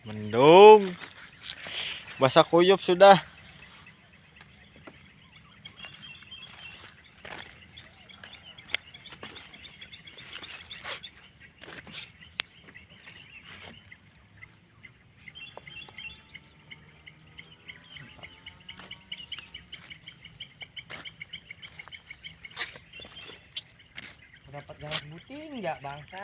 Mendung. Basah kuyup sudah. Dapat ganas buting enggak bangsa.